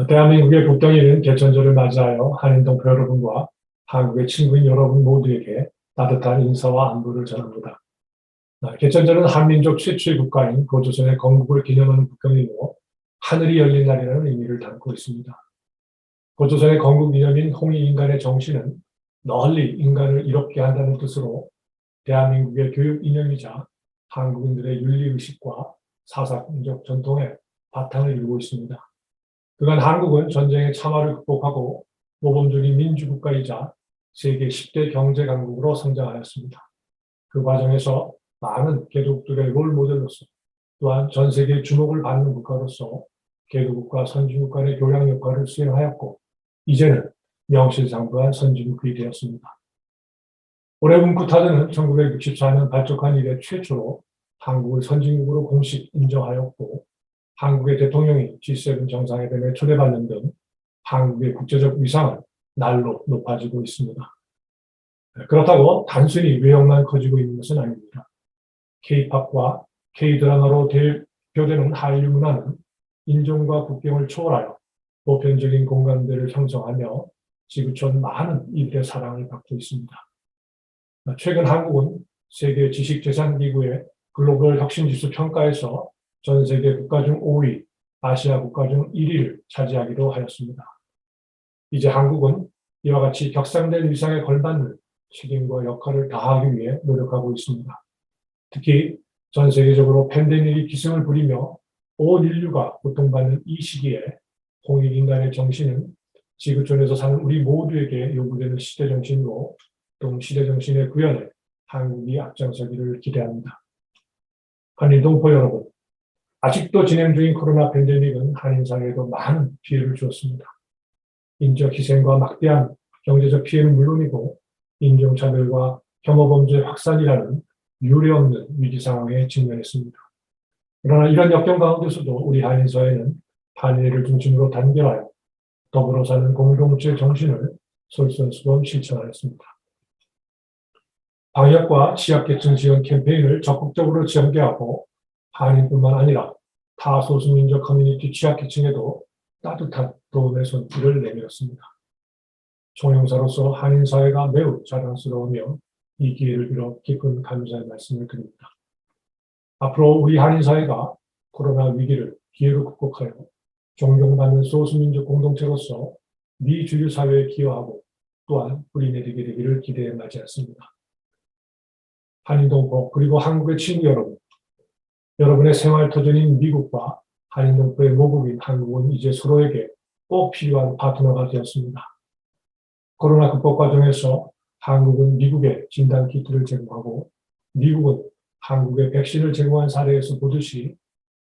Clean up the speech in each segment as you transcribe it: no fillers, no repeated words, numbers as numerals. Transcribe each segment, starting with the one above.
대한민국의 국경일인 개천절을 맞이하여 한인동포 여러분과 한국의 친구인 여러분 모두에게 따뜻한 인사와 안부를 전합니다. 개천절은 한민족 최초의 국가인 고조선의 건국을 기념하는 국경일로 하늘이 열린 날이라는 의미를 담고 있습니다. 고조선의 건국 기념인 홍익인간의 정신은 널리 인간을 이롭게 한다는 뜻으로 대한민국의 교육 이념이자 한국인들의 윤리의식과 사상적 전통의 바탕을 이루고 있습니다. 그간 한국은 전쟁의 참화를 극복하고 모범적인 민주국가이자 세계 10대 경제 강국으로 성장하였습니다. 그 과정에서 많은 개도국들의 롤모델로서 또한 전 세계의 주목을 받는 국가로서 개도국과 선진국 간의 교량 역할을 수행하였고 이제는 명실상부한 선진국이 되었습니다. 올해 운쿠타드는 1964년 발족한 이래 최초로 한국을 선진국으로 공식 인정하였고 한국의 대통령이 G7 정상회담에 초대받는 등 한국의 국제적 위상은 날로 높아지고 있습니다. 그렇다고 단순히 외형만 커지고 있는 것은 아닙니다. K-팝과 K-드라마로 대표되는 한류 문화는 인종과 국경을 초월하여 보편적인 공감대를 형성하며 지구촌 많은 이들의 사랑을 받고 있습니다. 최근 한국은 세계 지식재산기구의 글로벌 혁신지수 평가에서 전 세계 국가 중 5위, 아시아 국가 중 1위를 차지하기도 하였습니다. 이제 한국은 이와 같이 격상된 위상에 걸맞는 책임과 역할을 다하기 위해 노력하고 있습니다. 특히 전 세계적으로 팬데믹이 기승을 부리며 온 인류가 고통받는 이 시기에 홍익인간의 정신은 지구촌에서 사는 우리 모두에게 요구되는 시대정신으로 동시대정신의 구현에 한국이 앞장서기를 기대합니다. 한인동포 여러분, 아직도 진행 중인 코로나 팬데믹은 한인사회에도 많은 피해를 주었습니다. 인적 희생과 막대한 경제적 피해는 물론이고 인종차별과 혐오범죄 확산이라는 유례없는 위기 상황에 직면했습니다. 그러나 이런 역경 가운데서도 우리 한인사회는 한인회를 중심으로 단결하여 더불어 사는 공동체 정신을 솔선수범 실천하였습니다. 방역과 취약계층 지원 캠페인을 적극적으로 전개하고 한인뿐만 아니라 타 소수민족 커뮤니티 취약계층에도 따뜻한 도움의 손길을 내밀었습니다. 총영사로서 한인사회가 매우 자랑스러우며 이 기회를 빌어 깊은 감사의 말씀을 드립니다. 앞으로 우리 한인사회가 코로나 위기를 기회로 극복하여 존경받는 소수민족 공동체로서 미주류 사회에 기여하고 또한 뿌리내리게 되기를 기대해 맞이했습니다. 한인동포 그리고 한국의 친구 여러분, 여러분의 생활터전인 미국과 한인동포의 모국인 한국은 이제 서로에게 꼭 필요한 파트너가 되었습니다. 코로나 극복 과정에서 한국은 미국에 진단키트를 제공하고 미국은 한국에 백신을 제공한 사례에서 보듯이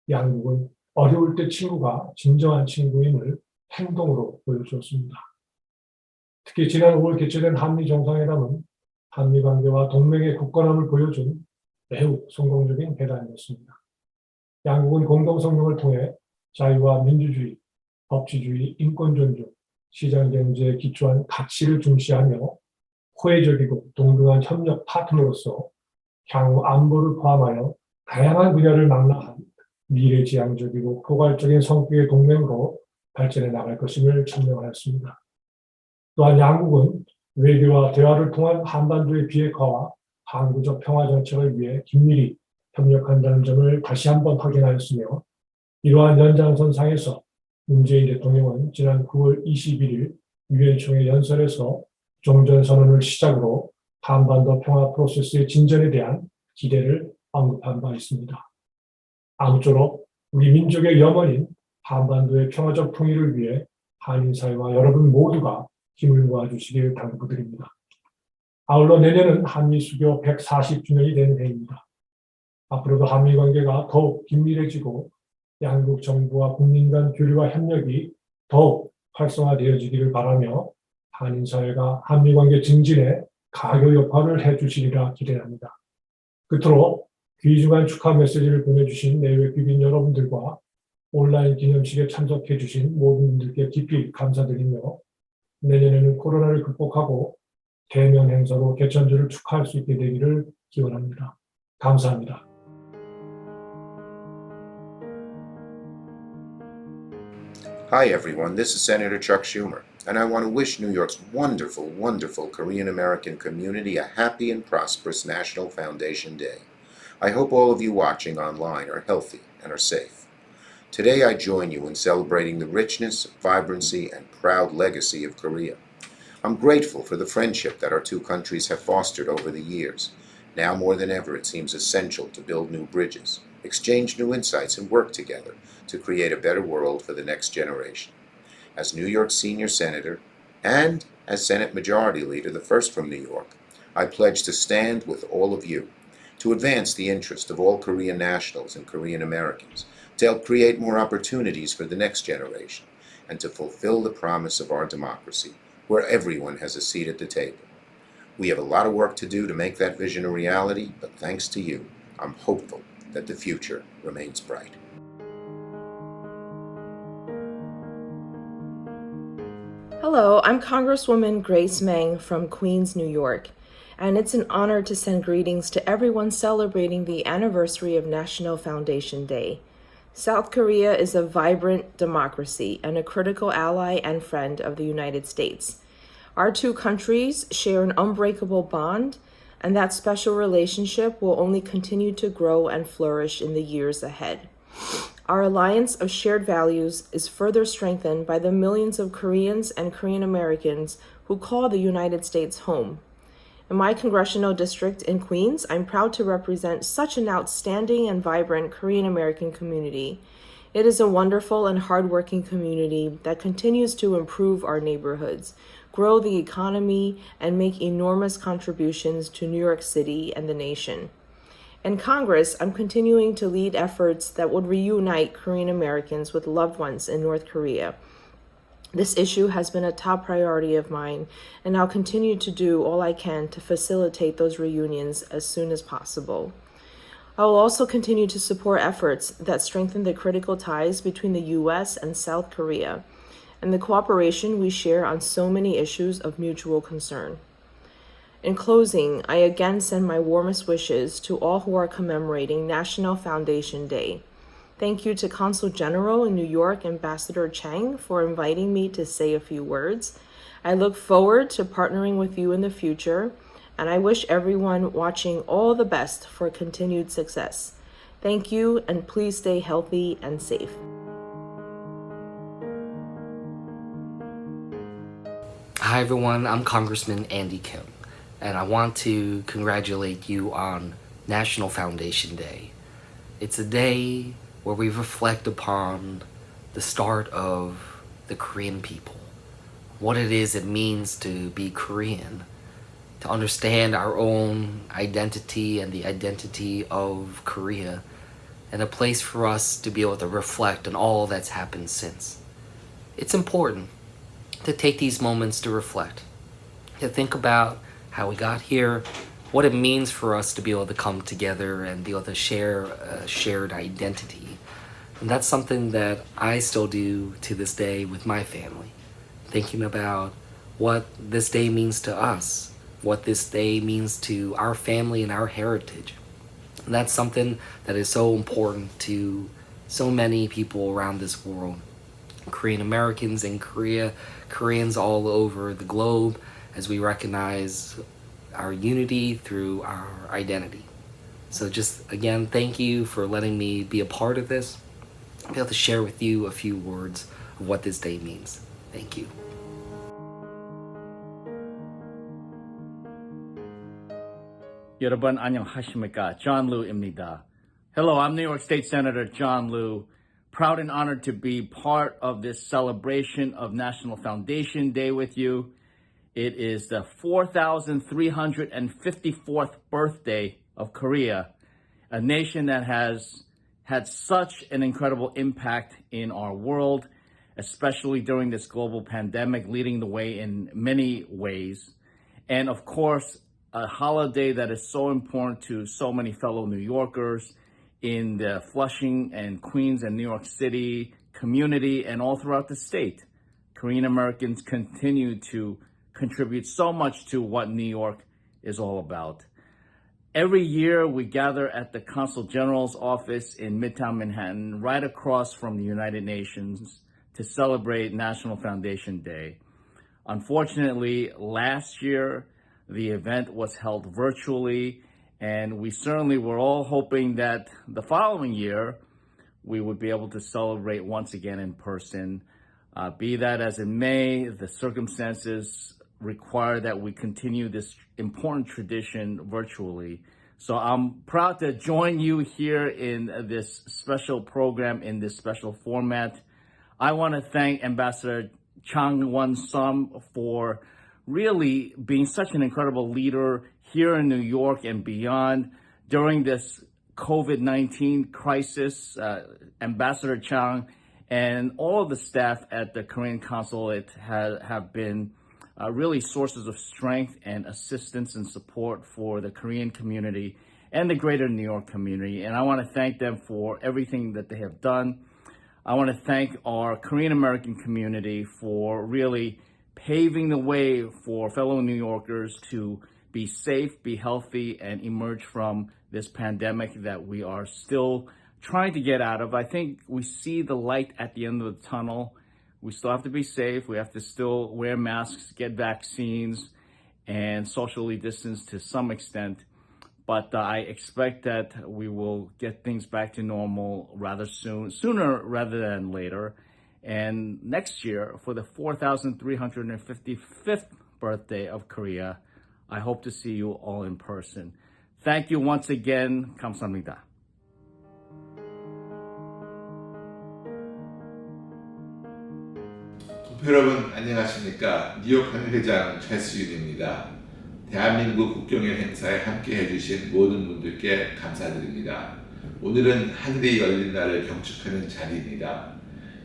양국은 어려울 때 친구가 진정한 친구임을 행동으로 보여주었습니다. 특히 지난 5월 개최된 한미 정상회담은 한미 관계와 동맹의 굳건함을 보여준 매우 성공적인 회담이었습니다. 양국은 공동성명을 통해 자유와 민주주의, 법치주의, 인권존중, 시장경제에 기초한 가치를 중시하며 호혜적이고 동등한 협력 파트너로서 향후 안보를 포함하여 다양한 분야를 망라한 미래지향적이고 포괄적인 성격의 동맹으로 발전해 나갈 것임을 천명하였습니다. 또한 양국은 외교와 대화를 통한 한반도의 비핵화와 항구적 평화 정책을 위해 긴밀히 협력한다는 점을 다시 한번 확인하였으며 이러한 연장선상에서 문재인 대통령은 지난 9월 21일 유엔 총회 연설에서 종전선언을 시작으로 한반도 평화 프로세스의 진전에 대한 기대를 언급한 바 있습니다. 아무쪼록 우리 민족의 염원인 한반도의 평화적 통일을 위해 한인사회와 여러분 모두가 힘을 모아주시길 당부드립니다. 아울러 내년은 한미 수교 140주년이 되는 해입니다. 앞으로도 한미 관계가 더욱 긴밀해지고 양국 정부와 국민 간 교류와 협력이 더욱 활성화되어지기를 바라며 한인사회가 한미 관계 증진에 가교 역할을 해주시리라 기대합니다. 끝으로 귀중한 축하 메시지를 보내주신 내외 귀빈 여러분들과 온라인 기념식에 참석해주신 모든 분들께 깊이 감사드리며 내년에는 코로나를 극복하고 대면 행사로 개천절을 축하할 수 있게 되기를 기원합니다. 감사합니다. Hi everyone, this is Senator Chuck Schumer, and I want to wish New York's wonderful, wonderful Korean American community a happy and prosperous National Foundation Day. I hope all of you watching online are healthy and are safe. Today I join you in celebrating the richness, vibrancy, and proud legacy of Korea. I'm grateful for the friendship that our two countries have fostered over the years. Now more than ever, it seems essential to build new bridges, exchange new insights, and work together to create a better world for the next generation. As New York's senior senator and as Senate Majority Leader, the first from New York, I pledge to stand with all of you to advance the interest of all Korean nationals and Korean Americans, to help create more opportunities for the next generation, and to fulfill the promise of our democracy, where everyone has a seat at the table. We have a lot of work to do to make that vision a reality, but thanks to you, I'm hopeful that the future remains bright. Hello, I'm Congresswoman Grace Meng from Queens, New York, and it's an honor to send greetings to everyone celebrating the anniversary of National Foundation Day. South Korea is a vibrant democracy and a critical ally and friend of the United States. Our two countries share an unbreakable bond, and that special relationship will only continue to grow and flourish in the years ahead. Our alliance of shared values is further strengthened by the millions of Koreans and Korean Americans who call the United States home. In my congressional district in Queens, I'm proud to represent such an outstanding and vibrant Korean American community. It is a wonderful and hardworking community that continues to improve our neighborhoods, grow the economy, and make enormous contributions to New York City and the nation. In Congress, I'm continuing to lead efforts that would reunite Korean Americans with loved ones in North Korea. This issue has been a top priority of mine, and I'll continue to do all I can to facilitate those reunions as soon as possible. I will also continue to support efforts that strengthen the critical ties between the U.S. and South Korea, and the cooperation we share on so many issues of mutual concern. In closing, I again send my warmest wishes to all who are commemorating National Foundation Day. Thank you to Consul General in New York, Ambassador Chang, for inviting me to say a few words. I look forward to partnering with you in the future, and I wish everyone watching all the best for continued success. Thank you, and please stay healthy and safe. Hi everyone, I'm Congressman Andy Kim, and I want to congratulate you on National Foundation Day. It's a day where we reflect upon the start of the Korean people, what it means to be Korean, to understand our own identity and the identity of Korea, and a place for us to be able to reflect on all that's happened since. It's important to take these moments to reflect, to think about how we got here, what it means for us to be able to come together and be able to share a shared identity. And that's something that I still do to this day with my family, thinking about what this day means to us, what this day means to our family and our heritage. And that's something that is so important to so many people around this world. Korean Americans in Korea, Koreans all over the globe, as we recognize our unity through our identity. So just again, thank you for letting me be a part of this, be able to share with you a few words of what this day means. Thank you. 여러분 안녕하십니까? John Liu입니다. Hello, I'm New York State Senator John Liu, proud and honored to be part of this celebration of National Foundation Day with you. It is the 4,354th birthday of Korea, a nation that has had such an incredible impact in our world, especially during this global pandemic, leading the way in many ways. And of course, a holiday that is so important to so many fellow New Yorkers in the Flushing and Queens and New York City community and all throughout the state. Korean Americans continue to contribute so much to what New York is all about. Every year we gather at the Consul General's office in Midtown Manhattan, right across from the United Nations, to celebrate National Foundation Day. Unfortunately, last year, the event was held virtually, and we certainly were all hoping that the following year, we would be able to celebrate once again in person. Be that as it may, the circumstances require that we continue this important tradition virtually. So I'm proud to join you here in this special program, in this special format. I want to thank Ambassador Chang Won-Sum for really being such an incredible leader here in New York and beyond during this COVID-19 crisis. Ambassador Chang and all of the staff at the Korean consulate have been really sources of strength and assistance and support for the Korean community and the greater New York community. And I want to thank them for everything that they have done. I want to thank our Korean American community for really paving the way for fellow New Yorkers to be safe, be healthy, and emerge from this pandemic that we are still trying to get out of. I think we see the light at the end of the tunnel. We still have to be safe. We have to still wear masks, get vaccines, and socially distance to some extent. But I expect that we will get things back to normal rather soon, sooner rather than later. And next year, for the 4,355th birthday of Korea, I hope to see you all in person. Thank you once again. 감사합니다. 동포 여러분 안녕하십니까? 뉴욕 한일회장 최수윤입니다. 대한민국 국경일 행사에 함께 해주신 모든 분들께 감사드립니다. 오늘은 하늘이 열린 날을 경축하는 자리입니다.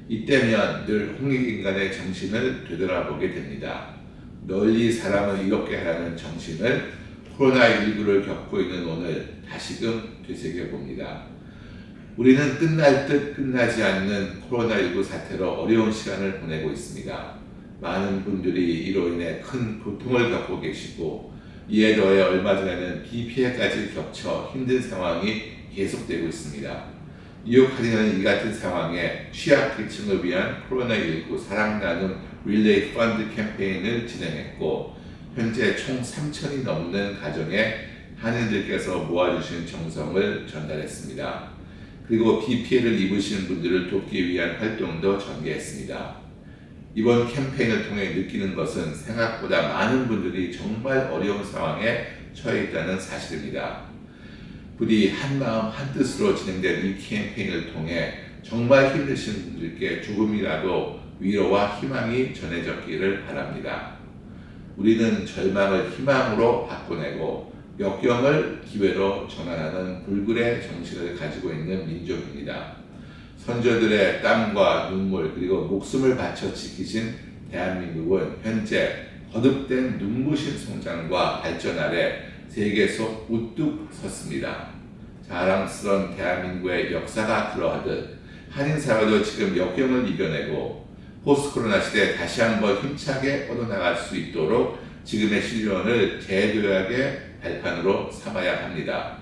이때면 늘 홍익인간의 정신을 되돌아보게 됩니다. 널리 사람을 이롭게 하라는 정신을 코로나19를 겪고 있는 오늘 다시금 되새겨봅니다. 우리는 끝날 듯 끝나지 않는 코로나19 사태로 어려운 시간을 보내고 있습니다. 많은 분들이 이로 인해 큰 고통을 겪고 계시고 이에 더해 얼마 전에는 비 피해까지 겹쳐 힘든 상황이 계속되고 있습니다. 뉴욕 카디나는 이 같은 상황에 취약계층을 위한 코로나19 사랑 나눔 릴레이 펀드 캠페인을 진행했고 현재 총 3,000이 넘는 가정에 한인들께서 모아주신 정성을 전달했습니다. 그리고 비 피해를 입으신 분들을 돕기 위한 활동도 전개했습니다. 이번 캠페인을 통해 느끼는 것은 생각보다 많은 분들이 정말 어려운 상황에 처해 있다는 사실입니다. 부디 한마음 한뜻으로 진행된 이 캠페인을 통해 정말 힘드신 분들께 조금이라도 위로와 희망이 전해졌기를 바랍니다. 우리는 절망을 희망으로 바꿔내고 역경을 기회로 전환하는 불굴의 정신을 가지고 있는 민족입니다. 선조들의 땀과 눈물 그리고 목숨을 바쳐 지키신 대한민국은 현재 거듭된 눈부신 성장과 발전 아래 세계 속 우뚝 섰습니다. 자랑스러운 대한민국의 역사가 그러하듯 한인사회도 지금 역경을 이겨내고 포스트 코로나 시대에 다시 한번 힘차게 뻗어나갈 수 있도록 지금의 시련을 제도약의 발판으로 삼아야 합니다.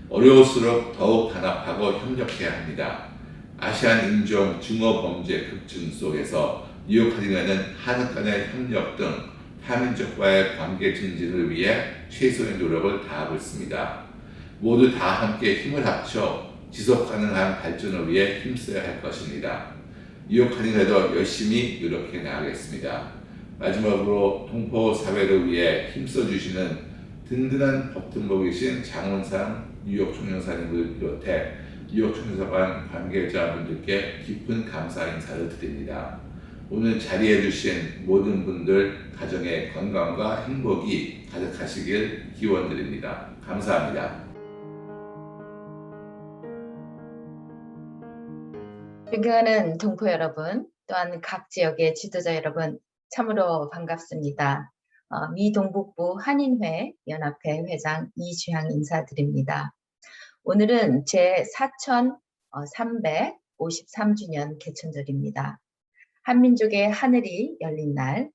어려울수록 더욱 단합하고 협력해야 합니다. 아시안 인종 증오 범죄 급증 속에서 뉴욕 카디나는 한국 간의 협력 등 타민족과의 관계 증진을 위해 최선의 노력을 다하고 있습니다. 모두 다 함께 힘을 합쳐 지속 가능한 발전을 위해 힘써야 할 것입니다. 뉴욕 카디나도 열심히 노력해 나가겠습니다. 마지막으로 동포 사회를 위해 힘써주시는 든든한 법등복이신 장원상 뉴욕 총영사님을 비롯해 뉴욕 총영사관 관계자분들께 깊은 감사 인사를 드립니다. 오늘 자리해 주신 모든 분들 가정의 건강과 행복이 가득하시길 기원드립니다. 감사합니다. 존경하는 동포 여러분, 또한 각 지역의 지도자 여러분, 참으로 반갑습니다. 미 동북부 한인회 연합회 회장 이주향 인사드립니다. 오늘은 제 4,353주년 개천절입니다. 한민족의 하늘이 열린 날,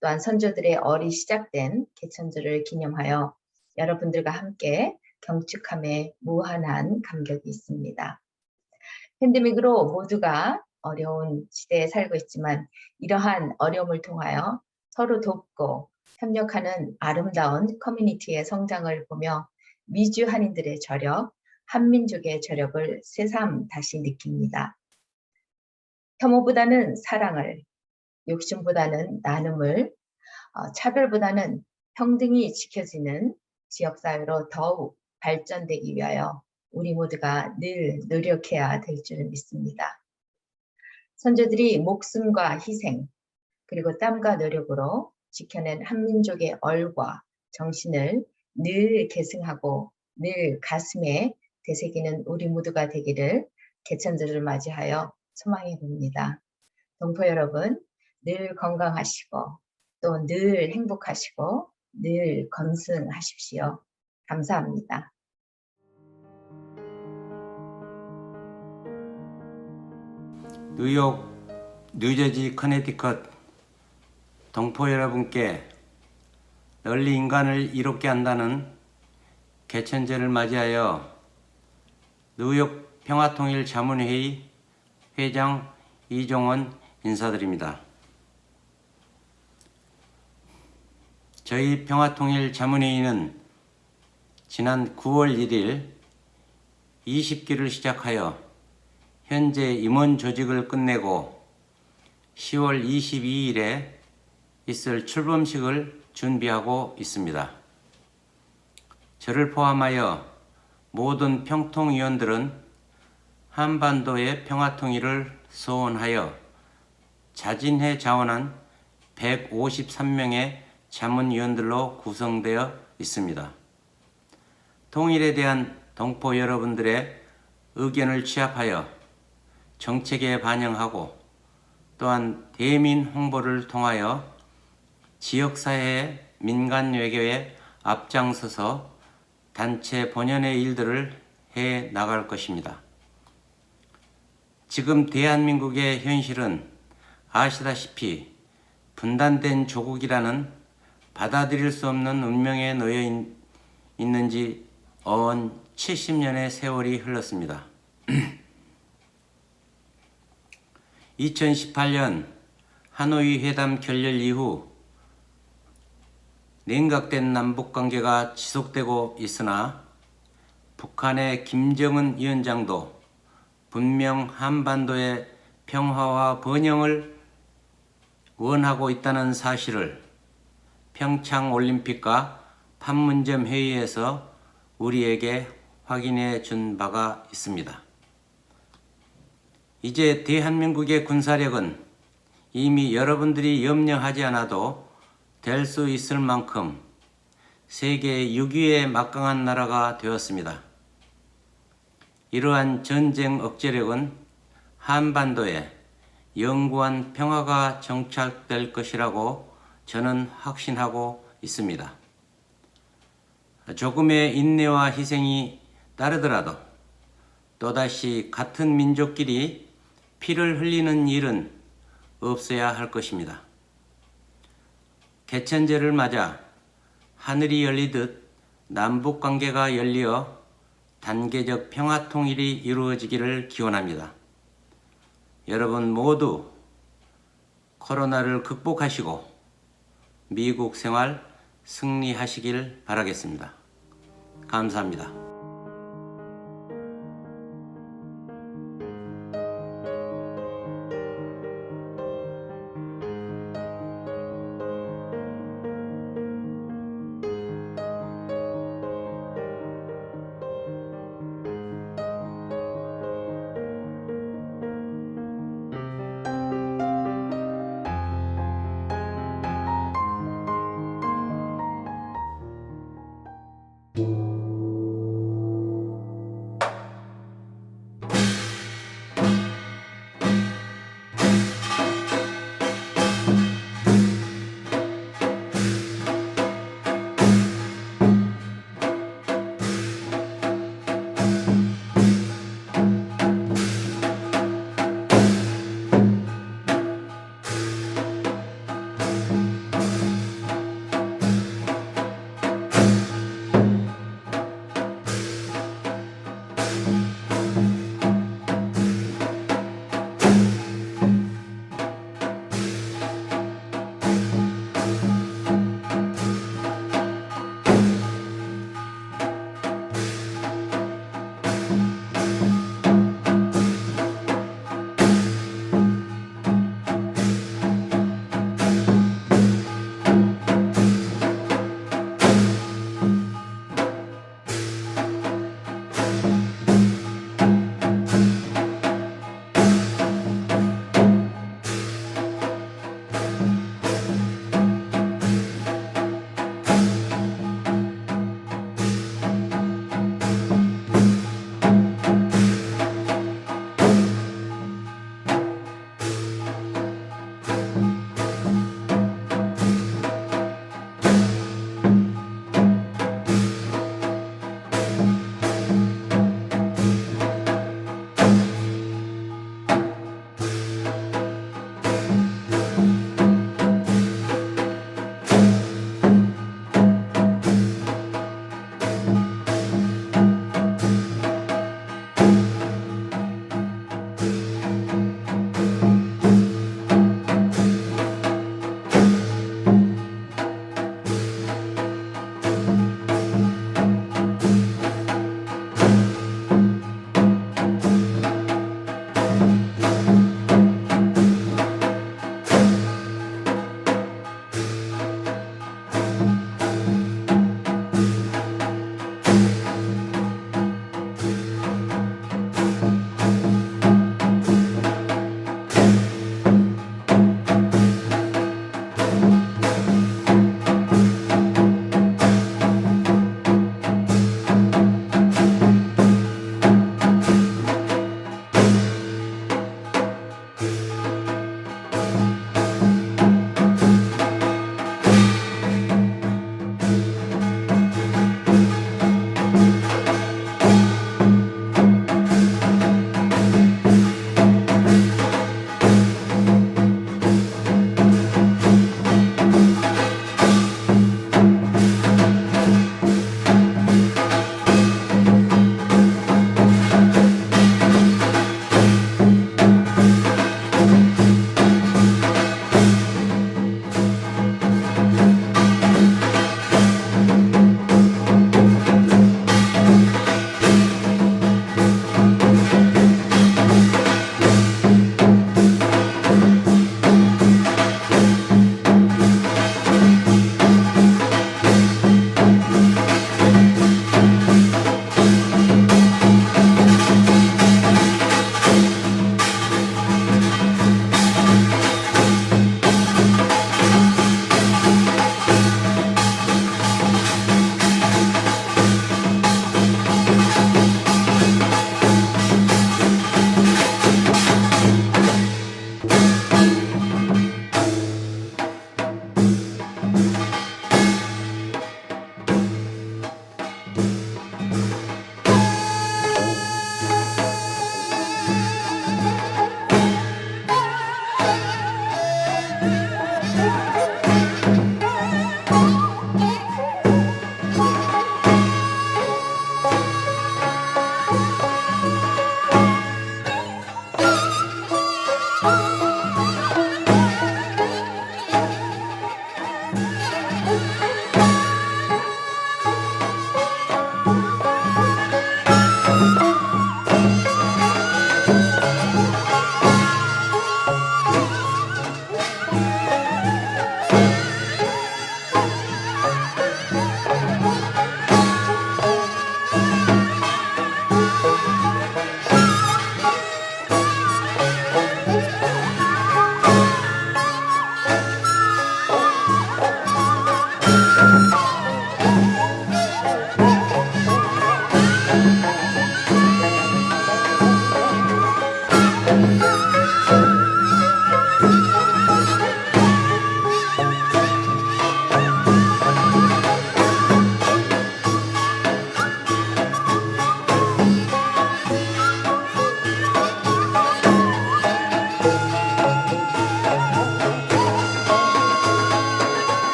또한 선조들의 얼이 시작된 개천절을 기념하여 여러분들과 함께 경축함에 무한한 감격이 있습니다. 팬데믹으로 모두가 어려운 시대에 살고 있지만 이러한 어려움을 통하여 서로 돕고 협력하는 아름다운 커뮤니티의 성장을 보며 미주 한인들의 저력, 한민족의 저력을 새삼 다시 느낍니다. 혐오보다는 사랑을, 욕심보다는 나눔을, 차별보다는 평등이 지켜지는 지역사회로 더욱 발전되기 위하여 우리 모두가 늘 노력해야 될 줄을 믿습니다. 선조들이 목숨과 희생, 그리고 땀과 노력으로 지켜낸 한민족의 얼과 정신을 늘 계승하고 늘 가슴에 되새기는 우리 모두가 되기를 개천절을 맞이하여 소망해 봅니다. 동포 여러분, 늘 건강하시고 또 늘 행복하시고 늘 건승하십시오. 감사합니다. 뉴욕, 뉴저지, 커네티컷 동포 여러분께 널리 인간을 이롭게 한다는 개천절을 맞이하여 뉴욕 평화통일 자문회의 회장 이종원 인사드립니다. 저희 평화통일 자문회의는 지난 9월 1일 20기를 시작하여 현재 임원 조직을 끝내고 10월 22일에 있을 출범식을 준비하고 있습니다. 저를 포함하여 모든 평통위원들은 한반도의 평화통일을 소원하여 자진해 자원한 153명의 자문위원들로 구성되어 있습니다. 통일에 대한 동포 여러분들의 의견을 취합하여 정책에 반영하고 또한 대민 홍보를 통하여 지역사회의 민간 외교에 앞장서서 단체 본연의 일들을 해 나갈 것입니다. 지금 대한민국의 현실은 아시다시피 분단된 조국이라는 받아들일 수 없는 운명에 놓여 있는 지 어언 70년의 세월이 흘렀습니다. 2018년 하노이 회담 결렬 이후 냉각된 남북관계가 지속되고 있으나 북한의 김정은 위원장도 분명 한반도의 평화와 번영을 원하고 있다는 사실을 평창올림픽과 판문점 회의에서 우리에게 확인해 준 바가 있습니다. 이제 대한민국의 군사력은 이미 여러분들이 염려하지 않아도 될 수 있을 만큼 세계 6위의 막강한 나라가 되었습니다. 이러한 전쟁 억제력은 한반도에 영구한 평화가 정착될 것이라고 저는 확신하고 있습니다. 조금의 인내와 희생이 따르더라도 또다시 같은 민족끼리 피를 흘리는 일은 없어야 할 것입니다. 개천절을 맞아 하늘이 열리듯 남북관계가 열리어 단계적 평화통일이 이루어지기를 기원합니다. 여러분 모두 코로나를 극복하시고 미국 생활 승리하시길 바라겠습니다. 감사합니다.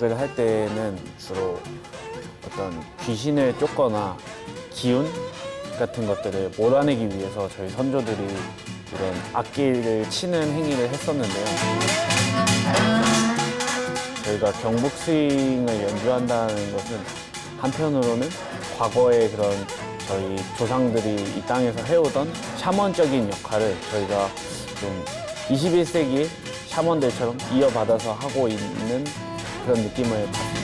을 할 때는 주로 어떤 귀신을 쫓거나 기운 같은 것들을 몰아내기 위해서 저희 선조들이 이런 악기를 치는 행위를 했었는데요. 저희가 경북 스윙을 연주한다는 것은 한편으로는 과거의 그런 저희 조상들이 이 땅에서 해오던 샤먼적인 역할을 저희가 좀 21세기 샤먼들처럼 이어받아서 하고 있는 그런 느낌을 받습니다.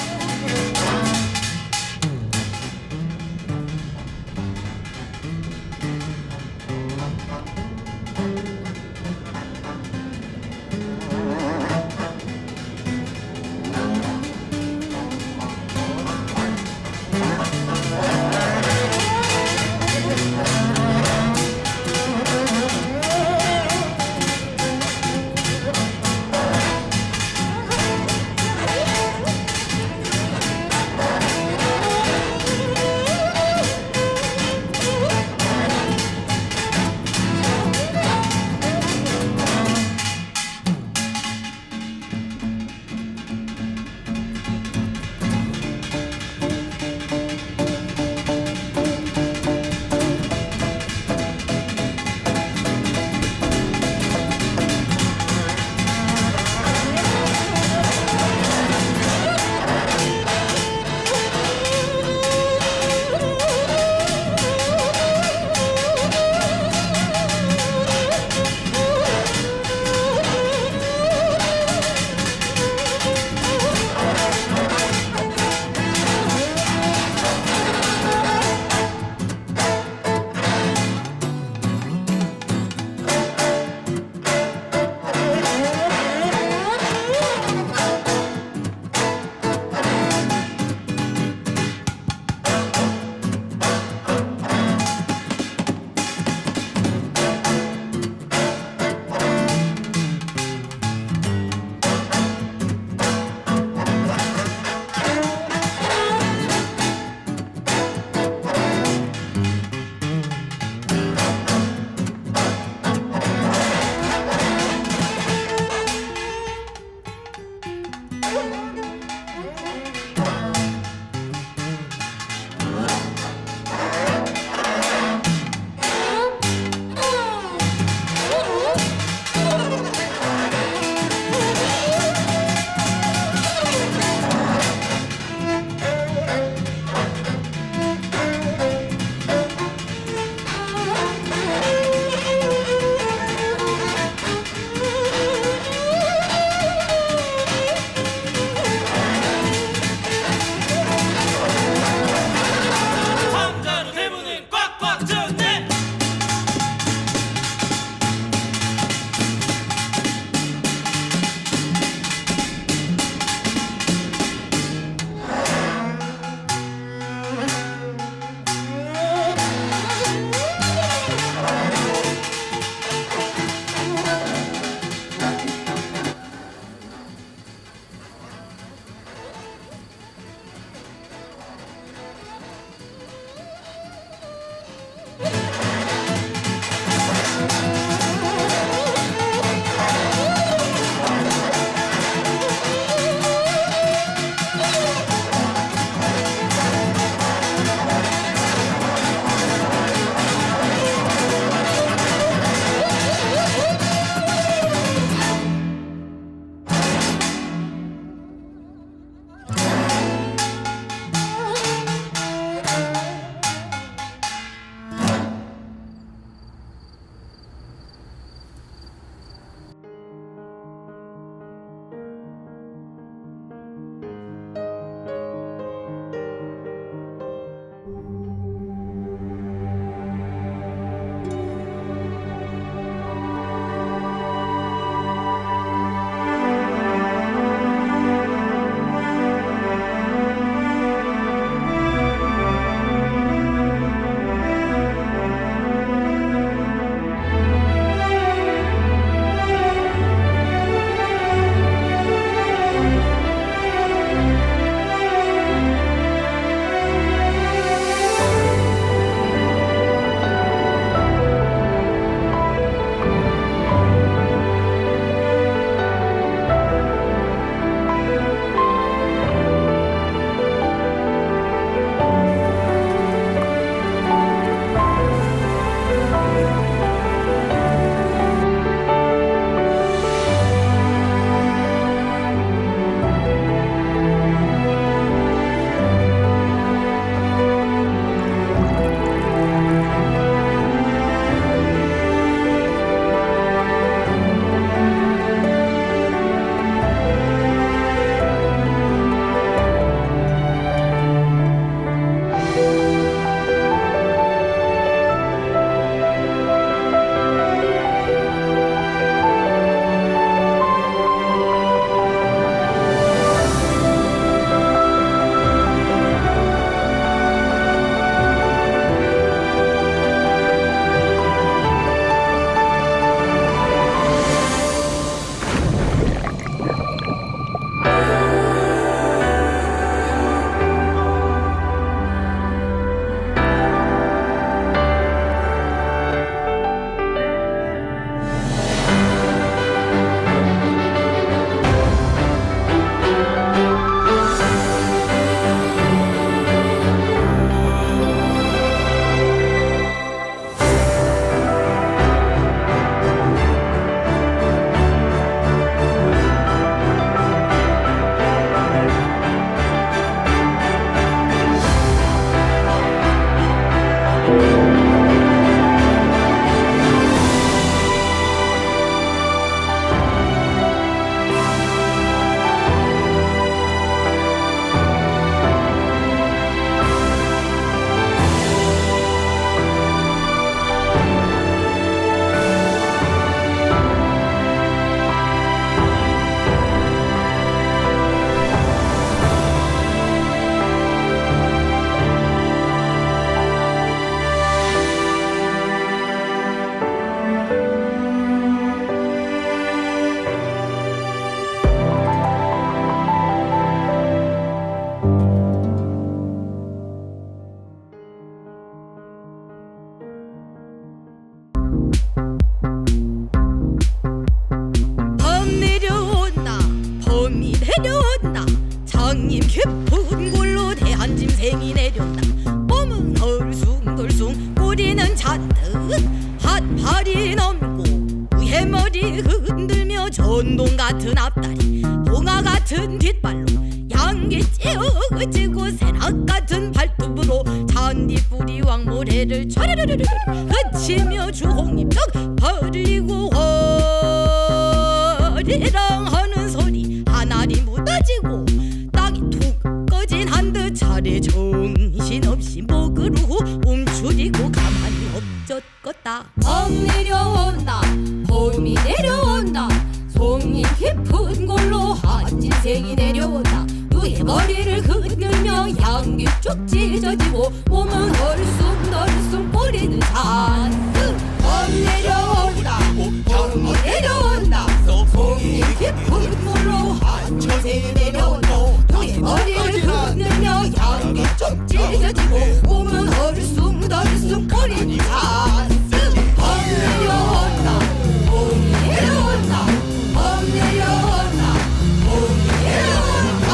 잔생이 내렸다. 몸은 얼숭덜숭 꼬리는 잔뜩 핫팔이 넘고 해머리 흔들며 전동 같은 앞다리 봉화 같은 뒷발로 양기 찌우지고 새낙 같은 발톱으로 잔디뿌리 왕모래를 촤르르르르 그치며 주홍잎떡 벌리고 허리랑 하는 소리 하나리 묻어지고 땅이 툭 꺼진 한듯 차례 정신없이 목으로 움츠리고 가만히 엎젖었다. 멍 내려온다 봄이 내려온다 송이 깊은 골로 한 진생이 내려온다. 누의 머리를 흔들며 양귀 쭉 찢어지고 몸은 얼숭덜숭 꼬리는 잔뜩 멍 내려온다 봄이 내려온다 송이 깊은 골로 한 진생이 내려온다. 누의 머리를 흔들며 양귀 쭉 찢어지고 몸은 얼숭덜숭 꼬리는 잔뜩 멍 내려온다 봄이 내려온다 봄 내려온다 봄이 내려온다.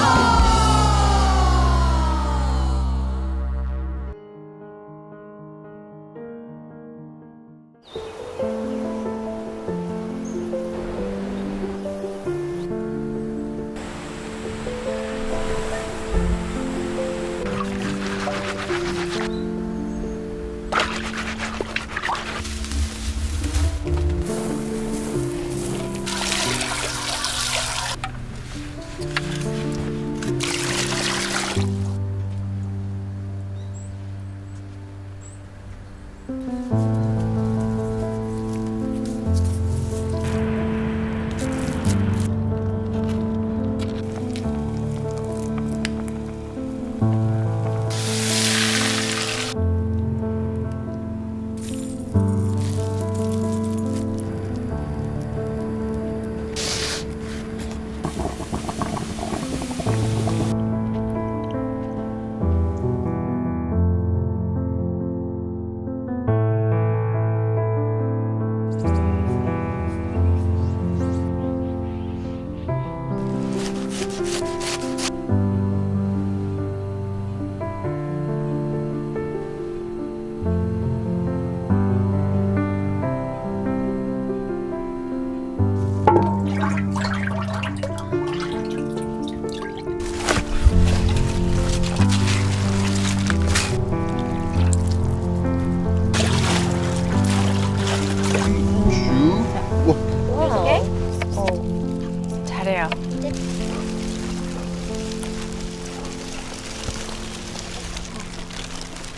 잘해요.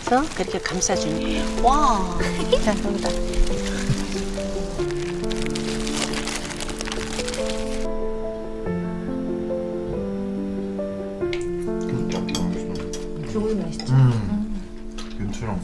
그래서 그렇게 감싸주니 와. 자, 여기다. 죽을 맛있죠. 윤처럼.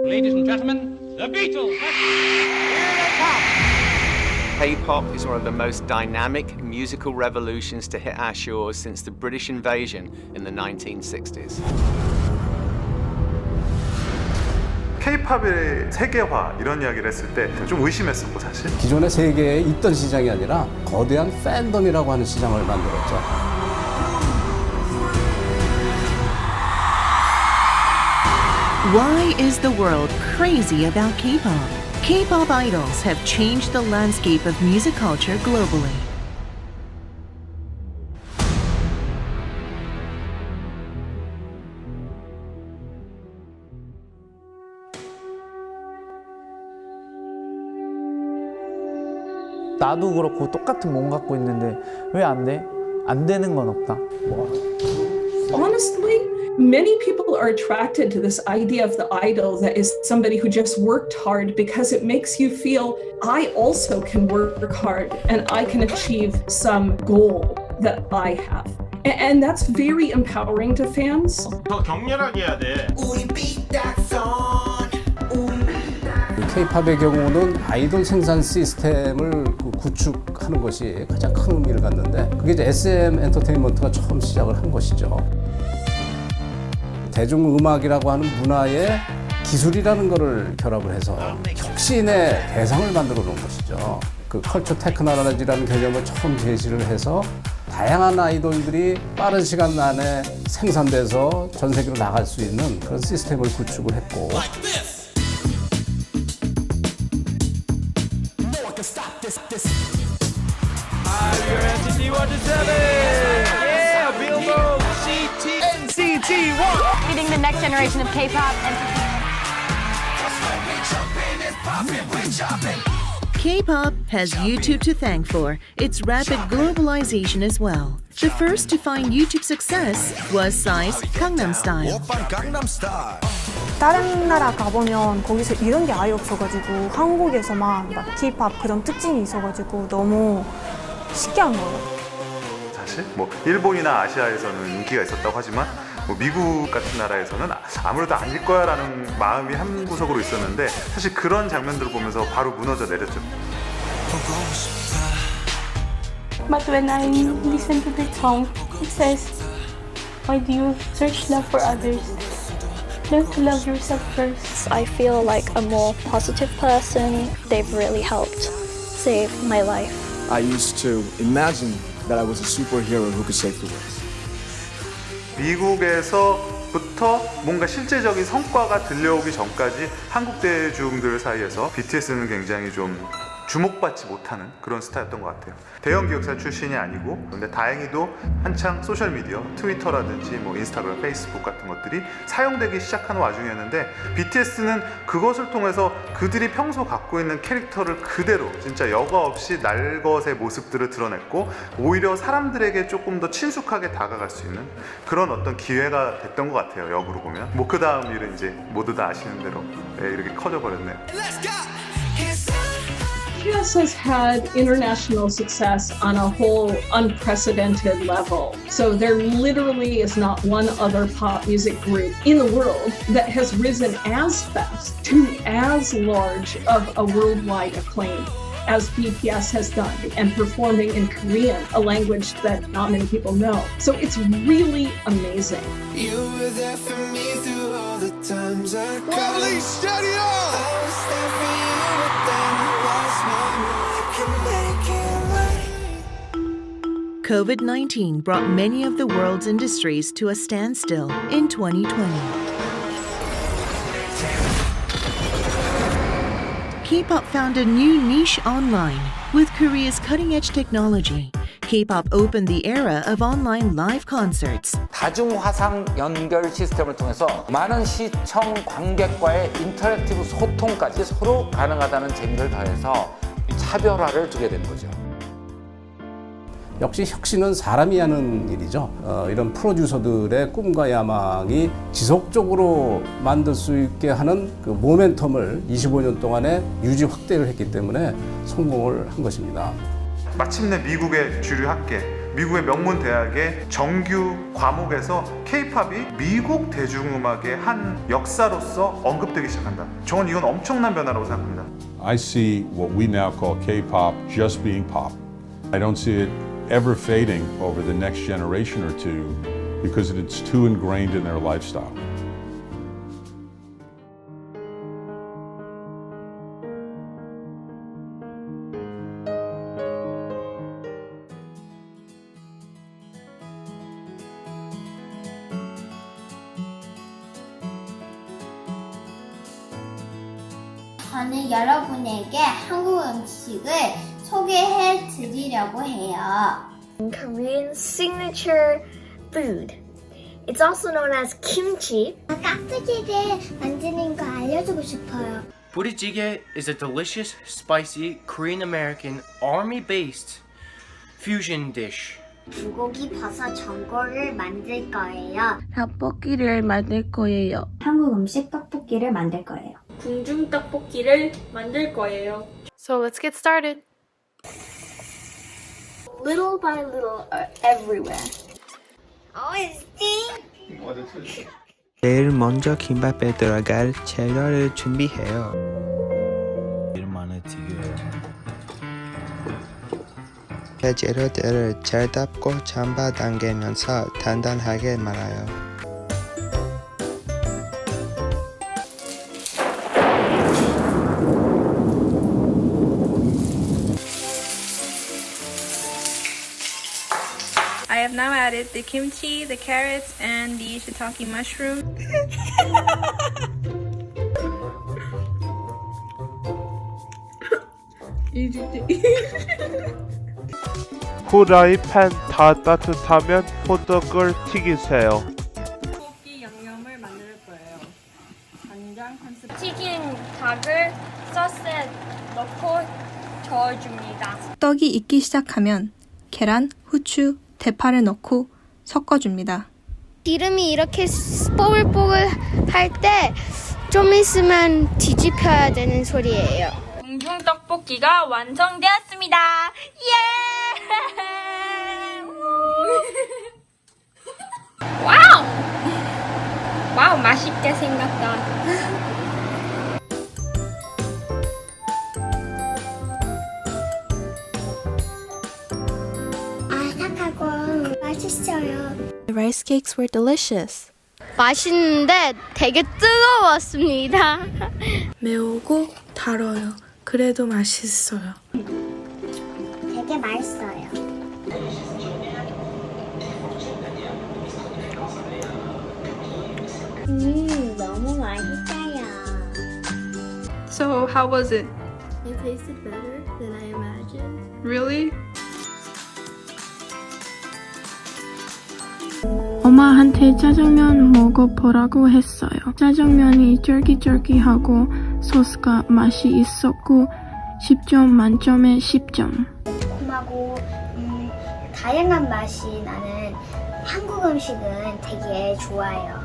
Ladies and gentlemen, the Beatles. K-pop is one of the most dynamic musical revolutions to hit our shores since the British invasion in the 1960s. K-팝의 세계화 이런 이야기를 했을 때 좀 의심했었고 사실. 기존의 세계에 있던 시장이 아니라 거대한 팬덤이라고 하는 시장을 만들었죠. Why is the world crazy about K-pop? K-pop idols have changed the landscape of music culture globally. 나도 그렇고 똑같은 몸 갖고 있는데 왜 안 돼? 안 되는 건 없다. Honestly, many people are attracted to this idea of the idol that is somebody who just worked hard because it makes you feel I also can work hard and I can achieve some goal that I have. And that's very empowering to fans. 더 격렬하게 해야 돼. K-팝의 경우는 아이돌 생산 시스템을 구축하는 것이 가장 큰 의미를 갖는데 그게 이제 SM 엔터테인먼트가 처음 시작을 한 것이죠. 대중음악이라고 하는 문화에 기술이라는 것을 결합을 해서 혁신의 대상을 만들어 놓은 것이죠. 그 컬처 테크놀로지라는 개념을 처음 제시를 해서 다양한 아이돌들이 빠른 시간 안에 생산돼서 전 세계로 나갈 수 있는 그런 시스템을 구축을 했고 Leading the next generation of K-pop and K-pop has YouTube to thank for its rapid globalization as well. The first to find YouTube success was Psy's Gangnam Style. 다른 나라 가보면 거기서 이런 게 아예 없어가지고 한국에서만 막 K-pop 그런 특징이 있어가지고 너무 신기한 거예요. 사실 뭐 일본이나 아시아에서는 인기가 있었다고 하지만 뭐 미국 같은 나라에서는 아무래도 아닐 거야라는 마음이 한 구석으로 있었는데 사실 그런 장면들을 보면서 바로 무너져 내렸죠. But when I listen to the song, it says, "Why do you search love for others? Learn to love yourself first." I feel like a more positive person. They've really helped save my life. I used to imagine that I was a superhero who could save the world. 미국에서부터 뭔가 실제적인 성과가 들려오기 전까지 한국 대중들 사이에서 BTS는 굉장히 좀 주목받지 못하는 그런 스타였던 것 같아요. 대형 기획사 출신이 아니고 근데 다행히도 한창 소셜미디어, 트위터라든지 뭐 인스타그램, 페이스북 같은 것들이 사용되기 시작하는 와중이었는데 BTS는 그것을 통해서 그들이 평소 갖고 있는 캐릭터를 그대로 진짜 여과 없이 날것의 모습들을 드러냈고 오히려 사람들에게 조금 더 친숙하게 다가갈 수 있는 그런 어떤 기회가 됐던 것 같아요. 역으로 보면 뭐 그 다음 일은 이제 모두 다 아시는 대로 이렇게 커져버렸네요. BTS has had international success on a whole unprecedented level. So there literally is not one other pop music group in the world that has risen as fast to as large of a worldwide acclaim as BTS has done and performing in Korean, a language that not many people know. So it's really amazing. You were there for me through all the times I cried. Lovely studio! I was there for you, but then I lost my way. You can make it right. COVID-19 brought many of the world's industries to a standstill in 2020. K-pop found a new niche online. With Korea's cutting-edge technology, K-pop opened the era of online live concerts. 다중화상 연결 시스템을 통해서 많은 시청 관객과의 인터랙티브 소통까지 서로 가능하다는 재미를 더해서 차별화를 두게 된 거죠. 역시 혁신은 사람이 하는 일이죠. 이런 프로듀서들의 꿈과 야망이 지속적으로 만들 수 있게 하는 그 모멘텀을 25년 동안에 유지 확대를 했기 때문에 성공을 한 것입니다. 마침내 미국의 주류 학계 미국의 명문 대학의 정규 과목에서 K-팝이 미국 대중음악의 한 역사로서 언급되기 시작한다. 저는 이건 엄청난 변화라고 생각합니다. I see what we now call K-pop just being pop. I don't see it ever fading over the next generation or two because it's too ingrained in their lifestyle. 저는 여러분에게 한국 음식을 소개해 드리려고 해요. Korean signature food. It's also known as kimchi. 깍두기를 만드는 거 알려주고 싶어요. 부리찌개 is a delicious, spicy, Korean-American, army-based fusion dish. 불고기 버섯 전골을 만들 거예요. 떡볶이를 만들 거예요. 한국 음식 떡볶이를 만들 거예요. 궁중 떡볶이를 만들 거예요. So let's get started. Little by little everywhere. 제일 먼저 김밥에 들어갈 재료를 준비해요. 일만의 튀겨요. 재료들을 잘 닦고 잡아당기면서 단단하게 말아요. I have now added the kimchi, the carrots, and the shiitake mushroom. 후라이팬 다 따뜻하면 호떡을 튀기세요. 떡볶이 양념을 만들 거예요. 간장 한 스푼. 튀긴 닭을 소스에 넣고 저어줍니다. 떡이 익기 시작하면 계란, 후추, 대파를 넣고 섞어줍니다. 기름이 이렇게 뽀글뽀글 할 때 좀 있으면 뒤집혀야 되는 소리예요. 궁중 떡볶이가 완성되었습니다. 예! 와우! 와우, 맛있게 생겼다. 아삭하고 맛있어요. The rice cakes were delicious. 맛있는데 되게 뜨거웠습니다. 매우고 달아요. 그래도 맛있어요. 되게 맛있어요. 너무 맛있어요. So how was it? It tasted better than I imagined. Really? 엄마한테 짜장면 먹어보라고 했어요. 짜장면이 쫄깃쫄깃하고 소스가 맛이 있었고 10점 만점에 10점. 달콤하고 다양한 맛이 나는 한국 음식은 되게 좋아요.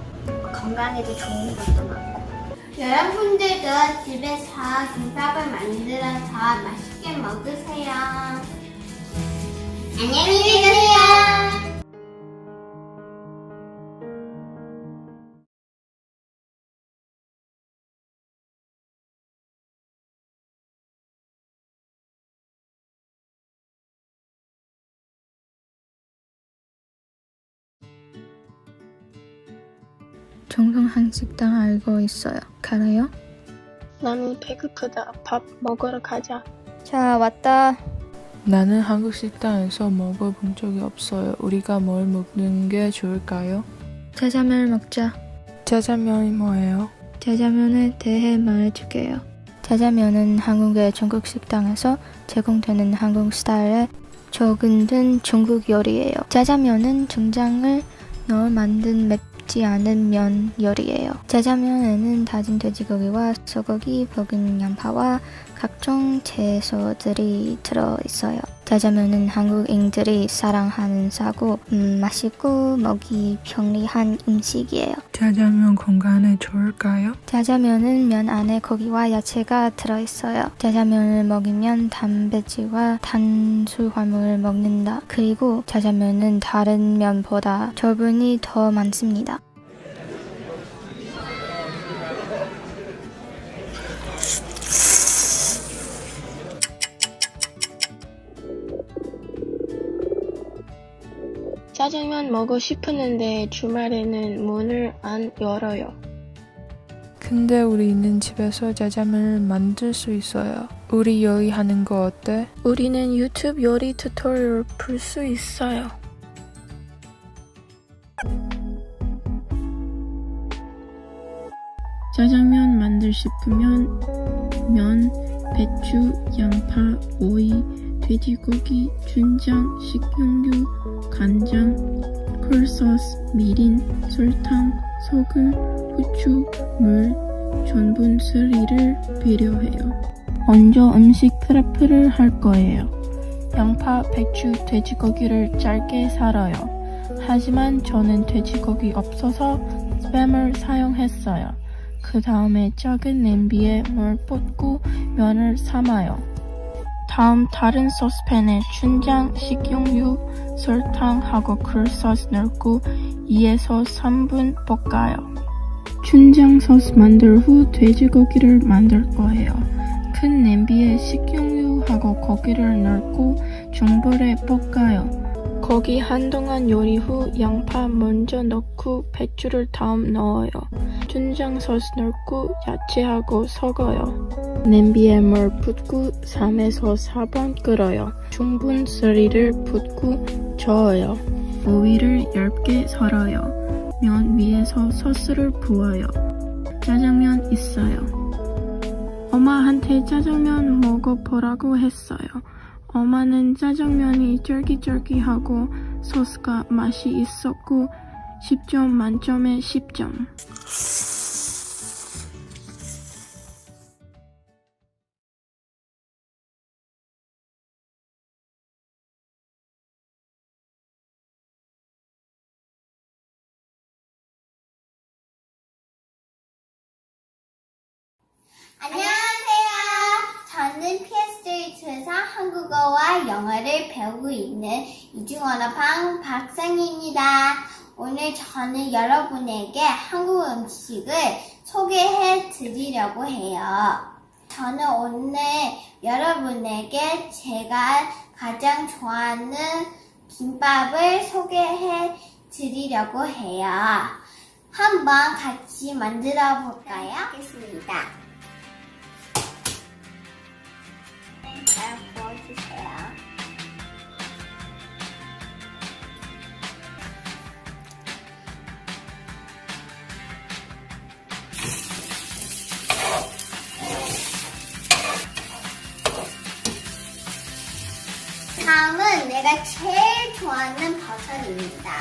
건강에도 좋은 것도 많고. 여러분들도 집에서 김밥을 만들어서 맛있게 먹으세요. 안녕히 계세요. 정성 한식당 알고 있어요. 가나요? 나는 배고프다. 밥 먹으러 가자. 자, 왔다. 나는 한국 식당에서 먹어본 적이 없어요. 우리가 뭘 먹는 게 좋을까요? 짜장면 먹자. 짜장면이 뭐예요? 짜장면에 대해 말해줄게요. 짜장면은 한국의 중국 식당에서 제공되는 한국 스타일의 조근든 중국 요리예요. 짜장면은 중장을 넣어 만든 맵지 않은 면 요리예요. 짜장면에는 다진 돼지고기와 소고기, 볶은 양파와 각종 채소들이 들어있어요. 짜장면은 한국인들이 사랑하는 싸고 맛있고 먹기 편리한 음식이에요. 짜장면 건강에 좋을까요? 짜장면은 면 안에 고기와 야채가 들어있어요. 짜장면을 먹으면 단백질과 탄수화물을 먹는다. 그리고 짜장면은 다른 면보다 저분이 더 많습니다. 짜장면 먹고 싶었는데 주말에는 문을 안 열어요. 근데 우리는 집에서 짜장면을 만들 수 있어요. 우리 요리하는 거 어때? 우리는 유튜브 요리 튜토리얼 볼 수 있어요. 짜장면 만들 싶으면 면, 배추, 양파, 오이, 돼지고기, 춘장, 식용유, 간장, 쿨소스, 미린, 설탕, 소금, 후추, 물, 전분 쓰리를 필요해요. 먼저 음식 프레프를 할 거예요. 양파, 배추, 돼지고기를 짧게 썰어요. 하지만 저는 돼지고기 없어서 스팸을 사용했어요. 그 다음에 작은 냄비에 물 붓고 면을 삶아요. 다음 다른 소스팬에 춘장, 식용유, 설탕하고 쿨소스 넣고 2에서 3분 볶아요. 춘장 소스 만들 후 돼지고기를 만들 거예요. 큰 냄비에 식용유하고 고기를 넣고 중불에 볶아요. 고기 한동안 요리 후 양파 먼저 넣고 배추를 다음 넣어요. 춘장 소스 넣고 야채하고 섞어요. 냄비에 물 붓고 3에서 4분 끓여요. 중분 쓰리를 붓고 저어요. 오이를 얇게 썰어요. 면 위에서 소스를 부어요. 짜장면 있어요. 엄마한테 짜장면 먹어보라고 했어요. 엄마는 짜장면이 쫄깃쫄깃하고 소스가 맛이 있었고 10점 만점에 10점. 안녕하세요. 저는 PS2에서 한국어와 영어를 배우고 있는 이중언어방 박상희입니다. 오늘 저는 여러분에게 한국 음식을 소개해 드리려고 해요. 저는 오늘 여러분에게 제가 가장 좋아하는 김밥을 소개해 드리려고 해요. 한번 같이 만들어 볼까요? 하겠습니다. 잘 부어주세요. 다음은 내가 제일 좋아하는 버섯입니다.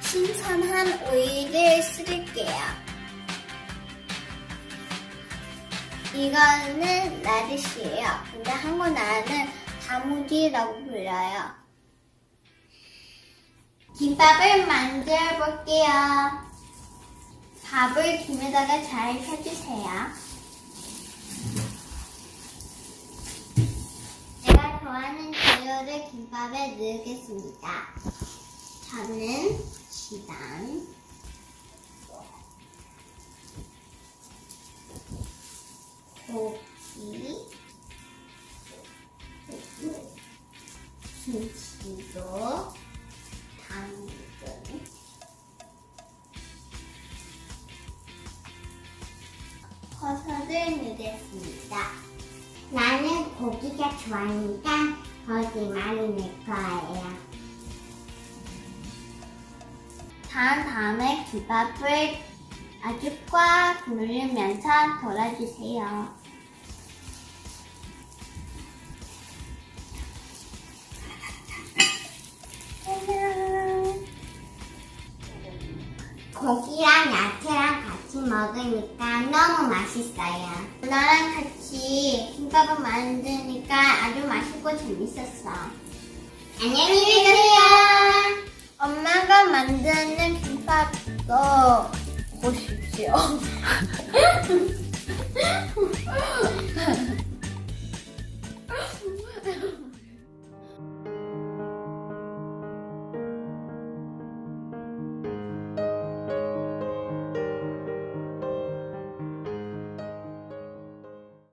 신선한 오이를 쓸게요. 이거는 라디시예요. 근데 한국 나라는 다무지라고 불러요. 김밥을 만들어 볼게요. 밥을 김에다가 잘 펴주세요. 제가 좋아하는 재료를 김밥에 넣겠습니다. 저는 지단, 고기, 김치도, 당근, 버섯을 넣겠습니다. 나는 고기가 좋아하니까 고기 많이 넣을 거예요. 다음에 김밥을 아주 꽉 누르면서 돌아주세요. 고기랑 야채랑 같이 먹으니까 너무 맛있어요. 너랑 같이 같이 김밥을 만드니까 아주 맛있고 재밌었어. 안녕히 계세요. 엄마가 만드는 김밥도 보십시오.